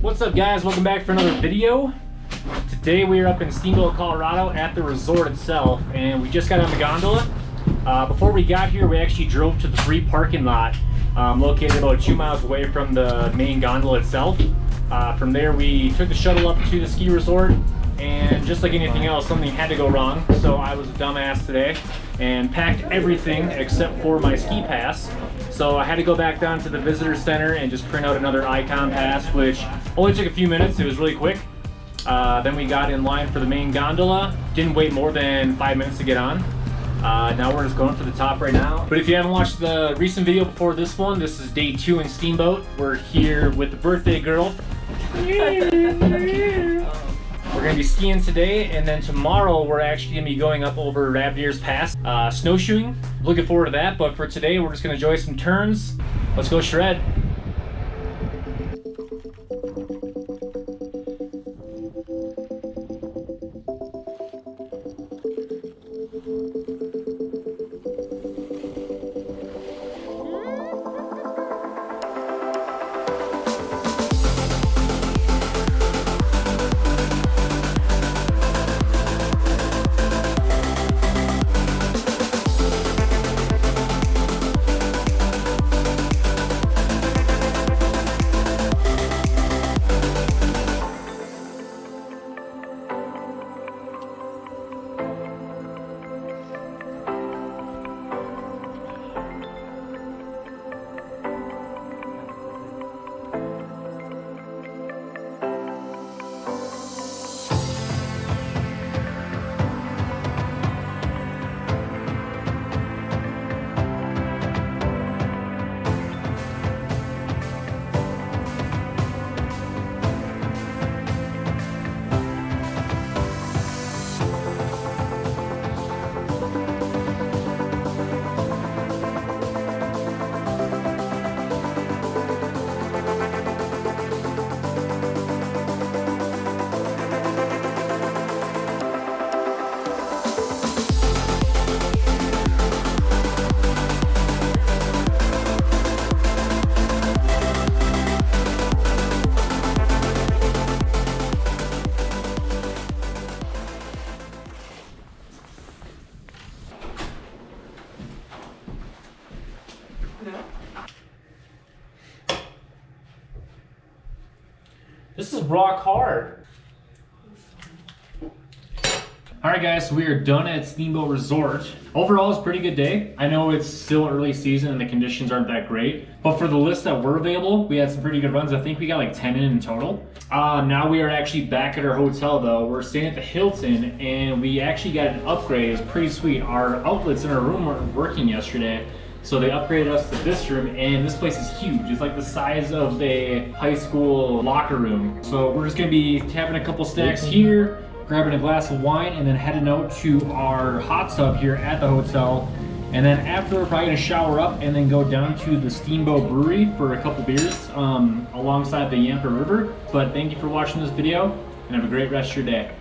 What's up guys, welcome back for another video. Today we are up in Steamboat, Colorado at the resort itself, and we just got on the gondola. Before we got here, we actually drove to the free parking lot located about 2 miles away from the main gondola itself. From there we took the shuttle up to the ski resort, and just like anything else, something had to go wrong. So I was a dumbass today and packed everything except for my ski pass. So I had to go back down to the visitor center and just print out another icon pass, which only took a few minutes. It was really quick. Then we got in line for the main gondola. Didn't wait more than 5 minutes to get on. Now we're just going for the top right now. But if you haven't watched the recent video before this one, this is day 2 in Steamboat. We're here with the birthday girl. We're gonna be skiing today, and then tomorrow we're actually gonna be going up over Rabbit Ears Pass, snowshoeing. Looking forward to that, but for today we're just gonna enjoy some turns. Let's go shred. This is rock hard. Alright guys, so we are done at Steamboat Resort. Overall, it's a pretty good day. I know it's still early season and the conditions aren't that great, but for the list that were available, we had some pretty good runs. I think we got like 10 in total. Now we are actually back at our hotel though. We're staying at the Hilton, and we actually got an upgrade. It's pretty sweet. Our outlets in our room weren't working yesterday, so they upgraded us to this room, and this place is huge. It's like the size of a high school locker room. So we're just gonna be having a couple snacks here, grabbing a glass of wine, and then heading out to our hot tub here at the hotel. And then after, we're probably gonna shower up and then go down to the Steamboat Brewery for a couple beers alongside the Yampa River. But thank you for watching this video, and have a great rest of your day.